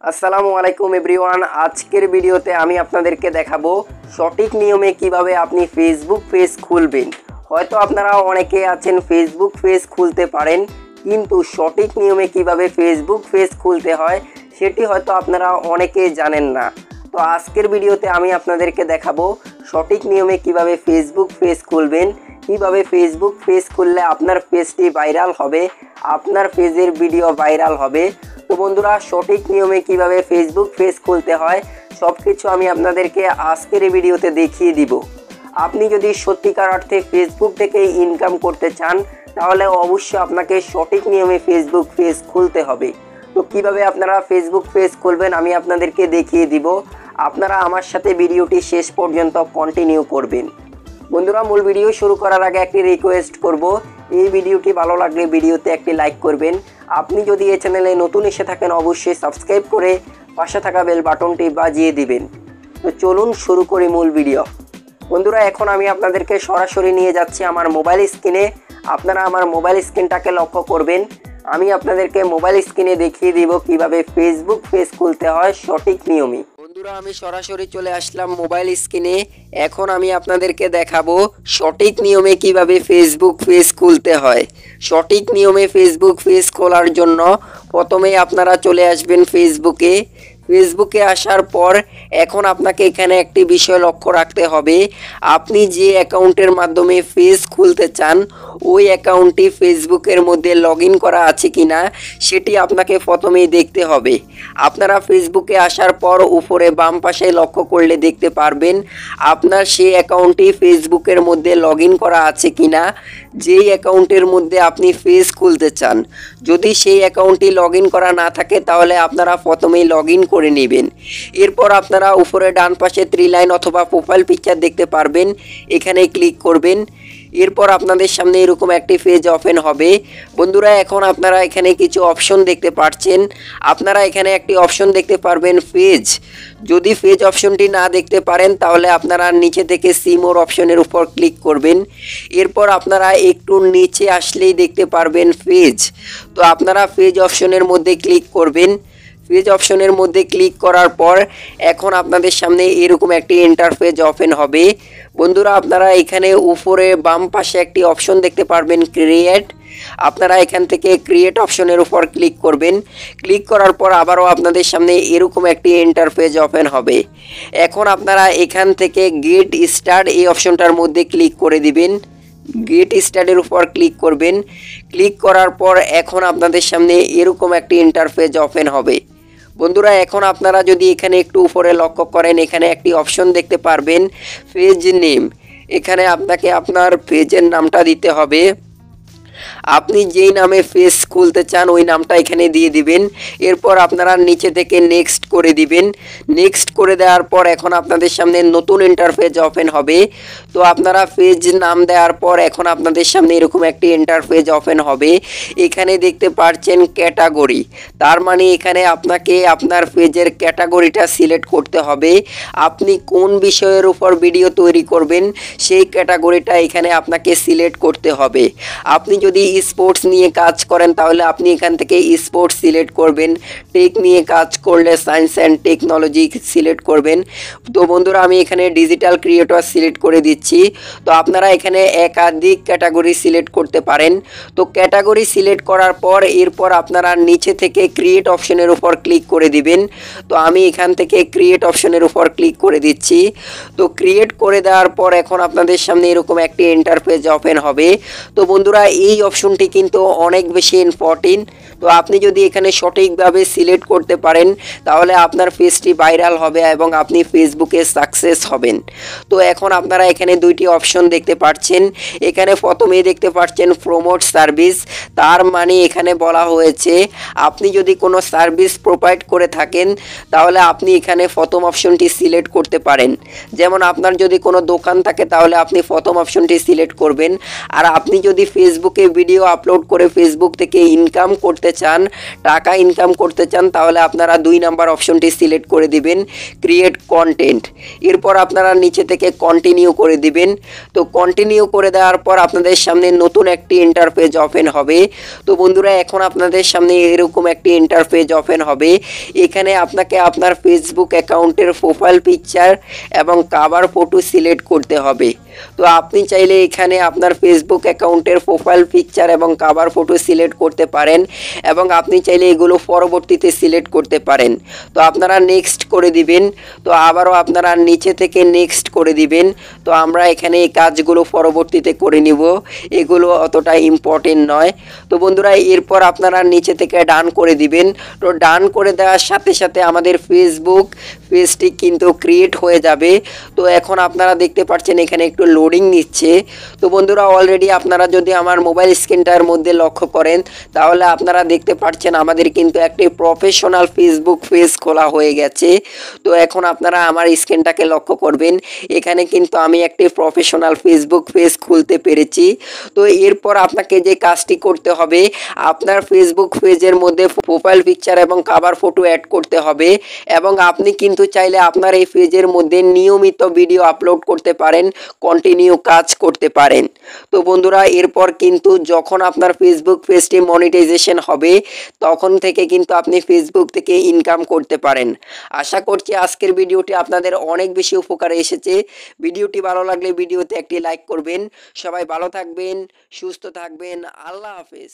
আসসালামু আলাইকুম এভরিওয়ান। আজকের ভিডিওতে আমি আপনাদেরকে দেখাবো সঠিক নিয়মে কিভাবে আপনি ফেসবুক পেজ খুলবেন। হয়তো আপনারা অনেকে আছেন ফেসবুক পেজ খুলতে পারেন, কিন্তু সঠিক নিয়মে কিভাবে ফেসবুক পেজ খুলতে হয় সেটি হয়তো আপনারা অনেকে জানেন না। তো আজকের ভিডিওতে আমি আপনাদেরকে দেখাবো সঠিক নিয়মে কিভাবে ফেসবুক পেজ খুলবেন, কিভাবে ফেসবুক পেজ খুললে আপনার পেজটি ভাইরাল হবে, আপনার পেজের ভিডিও ভাইরাল হবে। তো বন্ধুরা, সঠিক নিয়মে কিভাবে ফেসবুক পেজ খুলতে হয় সব কিছু আমি আপনাদেরকে আজকের এই ভিডিওতে দেখিয়ে দিব। আপনি যদি সত্যিকার অর্থে ফেসবুক থেকে ইনকাম করতে চান তাহলে অবশ্যই আপনাকে সঠিক নিয়মে ফেসবুক পেজ খুলতে হবে। তো কিভাবে আপনারা ফেসবুক পেজ খুলবেন আমি আপনাদেরকে দেখিয়ে দিব। আপনারা আমার সাথে ভিডিওটি শেষ পর্যন্ত কন্টিনিউ করবেন। বন্ধুরা, মূল ভিডিও শুরু করার আগে একটি রিকোয়েস্ট করব, এই ভিডিওটি ভালো লাগলে ভিডিওতে একটি লাইক করবেন। আপনি যদি এই চ্যানেলে নতুন এসে থাকেন অবশ্যই সাবস্ক্রাইব করে পাশে থাকা বেল বাটনটি বাজিয়ে দিবেন। তো চলুন শুরু করি মূল ভিডিও। বন্ধুরা, এখন আমি আপনাদেরকে সরাসরি নিয়ে যাচ্ছি আমার মোবাইল স্ক্রিনে। আপনারা আমার মোবাইল স্ক্রিনটাকে লক্ষ্য করবেন। আমি আপনাদেরকে মোবাইল স্ক্রিনে দেখিয়ে দিব কিভাবে ফেসবুক পেজ খুলতে হয় সঠিক নিয়মে। বন্ধুরা, আমি সরাসরি চলে আসলাম মোবাইল স্ক্রিনে। এখন আমি আপনাদেরকে দেখাবো সঠিক নিয়মে কিভাবে ফেসবুক পেজ খুলতে হয়। সঠিক নিয়মে ফেসবুক পেজ খোলার জন্য প্রথমেই আপনারা চলে আসবেন ফেসবুকে। ফেসবুকে আসার পর এখন আপনাকে এখানে একটি বিষয় লক্ষ্য রাখতে হবে, আপনি যে অ্যাকাউন্টের মাধ্যমে পেজ খুলতে চান ওই অ্যাকাউন্টটি ফেসবুকের মধ্যে লগ ইন করা আছে কিনা সেটি আপনাকে প্রথমেই দেখতে হবে। আপনারা ফেসবুকে আসার পর উপরে বাম পাশে লক্ষ্য করলে দেখতে পারবেন আপনার সেই অ্যাকাউন্টটি ফেসবুকের মধ্যে লগ ইন করা আছে কিনা, যেই অ্যাকাউন্টের মধ্যে আপনি পেজ খুলতে চান। যদি সেই অ্যাকাউন্টটি লগ ইন করা না থাকে তাহলে আপনারা প্রথমেই লগ ইন করে নেবেন। এরপর আপনারা উপরে ডান পাশে 3 লাইন অথবা প্রোফাইল পিকচার দেখতে পারবেন, এখানে ক্লিক করবেন। এরপর আপনাদের সামনে এরকম একটি পেজ ওপেন হবে। বন্ধুরা, এখন আপনারা এখানে কিছু অপশন দেখতে পাচ্ছেন। আপনারা এখানে একটি অপশন দেখতে পারবেন পেজ। যদি পেজ অপশনটি না দেখতে পারেন তাহলে আপনারা নিচে থেকে সি মোর অপশনের উপর ক্লিক করবেন। এরপর আপনারা একটু নিচে আসলেই দেখতে পারবেন পেজ। তো আপনারা পেজ অপশনের মধ্যে ক্লিক করবেন। পেজ অপশনের মধ্যে ক্লিক করার পর এখন আপনাদের সামনে এরকম একটি ইন্টারফেস ওপেন হবে। বন্ধুরা, আপনারা এখানে উপরে বাম পাশে একটি অপশন দেখতে পারবেন ক্রিয়েট। আপনারা এখান থেকে ক্রিয়েট অপশনের উপর ক্লিক করবেন। ক্লিক করার পর আবারও আপনাদের সামনে এরকম একটি ইন্টারফেস ওপেন হবে। এখন আপনারা এখান থেকে গেট স্টার্ট এই অপশনটার মধ্যে ক্লিক করে দিবেন। গেট স্টার্টের উপর ক্লিক করবেন। ক্লিক করার পর এখন আপনাদের সামনে এরকম একটি ইন্টারফেস ওপেন হবে। বন্ধুরা, এখন আপনারা যদি এখানে একটু উপরে লক্ষ্য করেন এখানে একটি অপশন দেখতে পারবেন পেজ নেম। এখানে আপনাকে আপনার পেজের নামটা দিতে হবে। আপনি যেই নামে পেজ খুলতে চান ওই নামটা এখানে দিয়ে দিবেন। এরপর আপনারা নিচে থেকে নেক্সট করে দিবেন। নেক্সট করে দেওয়ার পর এখন আপনাদের সামনে নতুন ইন্টারফেস ওপেন হবে। তো আপনারা পেজ নাম দেওয়ার পর এখন আপনাদের সামনে এরকম একটি ইন্টারফেস ওপেন হবে। এখানে দেখতে পাচ্ছেন ক্যাটাগরি, তার মানে এখানে আপনাকে আপনার পেজের ক্যাটাগরিটা সিলেক্ট করতে হবে। আপনি কোন বিষয়ের উপর ভিডিও তৈরি করবেন সেই ক্যাটাগরিটা এখানে আপনাকে সিলেক্ট করতে হবে। আপনি যদি স্পোর্টস নিয়ে কাজ করেন তাহলে আপনি এখান থেকে স্পোর্টস সিলেক্ট করবেন। টেক নিয়ে কাজ করলে সায়েন্স অ্যান্ড টেকনোলজি সিলেক্ট করবেন। তো বন্ধুরা, আমি এখানে ডিজিটাল ক্রিয়েটর সিলেক্ট করে দিচ্ছি। তো আপনারা এখানে একাধিক ক্যাটাগরি সিলেক্ট করতে পারেন। তো ক্যাটাগরি সিলেক্ট করার পর এরপর আপনারা নিচে থেকে ক্রিয়েট অপশনের উপর ক্লিক করে দিবেন। তো আমি এখান থেকে ক্রিয়েট অপশনের উপর ক্লিক করে দিচ্ছি। তো ক্রিয়েট করে দেওয়ার পর এখন আপনাদের সামনে এরকম একটি ইন্টারফেস ওপেন হবে। তো বন্ধুরা, এই অপশনটি কিন্তু অনেক বেশি ইম্পর্টেন্ট। তো আপনি যদি এখানে সঠিকভাবে সিলেক্ট করতে পারেন তাহলে আপনার পেজটি ভাইরাল হবে এবং আপনি ফেসবুকে সাকসেস হবেন। তো এখন আপনারা এখানে দুইটি অপশন দেখতে পাচ্ছেন। এখানে প্রথমেই দেখতে পাচ্ছেন প্রমোট সার্ভিস, তার মানে এখানে বলা হয়েছে আপনি যদি কোনো সার্ভিস প্রোভাইড করে থাকেন তাহলে আপনি এখানে প্রথম অপশনটি সিলেক্ট করতে পারেন। যেমন আপনার যদি কোনো দোকান থাকে তাহলে আপনি প্রথম অপশনটি সিলেক্ট করবেন। আর আপনি যদি ফেসবুকে ভিডিও আপলোড করে ফেসবুক থেকে ইনকাম করতে করতে চান, টাকা ইনকাম করতে চান, তাহলে আপনারা 2 নাম্বার অপশনটি সিলেক্ট করে দিবেন, ক্রিয়েট কন্টেন্ট। এরপর আপনারা নিচে থেকে কন্টিনিউ করে দিবেন। তো কন্টিনিউ করে দেওয়ার পর আপনাদের সামনে নতুন একটি ইন্টারফেস ওপেন হবে। তো বন্ধুরা, এখন আপনাদের সামনে এরকম একটি ইন্টারফেস ওপেন হবে। এখানে আপনাকে আপনার ফেসবুক অ্যাকাউন্টের প্রোফাইল পিকচার এবং কভার ফটো সিলেক্ট করতে হবে। তো আপনি চাইলে এখানে আপনার ফেসবুক অ্যাকাউন্টের প্রোফাইল পিকচার এবং কভার ফটো সিলেক্ট করতে পারেন এবং আপনি চাইলে এগুলো পরবর্তীতে সিলেক্ট করতে পারেন। তো আপনারা নেক্সট করে দিবেন। তো আবারও আপনারা নিচে থেকে নেক্সট করে দিবেন। তো আমরা এখানে এই কাজগুলো পরবর্তীতে করে নিব, এগুলো অতটা ইম্পর্টেন্ট নয়। তো বন্ধুরা, এরপর আপনারা নিচে থেকে ডান করে দিবেন। তো ডান করে দেওয়ার সাথে সাথে আমাদের ফেসবুক পেজটি কিন্তু ক্রিয়েট হয়ে যাবে। তো এখন আপনারা দেখতে পাচ্ছেন এখানে একটু লোডিং নিচ্ছে। তো বন্ধুরা, অলরেডি আপনারা যদি আমার মোবাইল স্ক্রিনটার মধ্যে লক্ষ্য করেন, তাহলে আপনারা দেখতে পাচ্ছেন আমাদের কিন্তু একটি প্রফেশনাল ফেসবুক পেজ খোলা হয়ে গেছে। তো এখন আপনারা আমার স্ক্রিনটাকে লক্ষ্য করবেন, এখানে কিন্তু আমি একটি প্রফেশনাল ফেসবুক পেজ খুলতে পেরেছি। তো এরপর আপনাকে যে কাজটি করতে হবে, আপনার ফেসবুক পেজের মধ্যে প্রোফাইল পিকচার এবং কভার ফটো অ্যাড করতে হবে এবং আপনি কিন্তু চাইলে আপনার এই পেজের মধ্যে নিয়মিত ভিডিও আপলোড করতে পারেন, কন্টিনিউ কাজ করতে পারেন। তো বন্ধুরা, এরপর কিন্তু যখন আপনার ফেসবুক পেজটি মনিটাইজেশন হবে, তখন থেকে কিন্তু আপনি ফেসবুক থেকে ইনকাম করতে পারেন। আশা করছি আজকের ভিডিওটি আপনাদের অনেক বেশি উপকারে এসেছে। ভিডিওটি ভালো লাগলে ভিডিওতে একটি লাইক করবেন। সবাই ভালো থাকবেন, সুস্থ থাকবেন। আল্লাহ হাফেজ।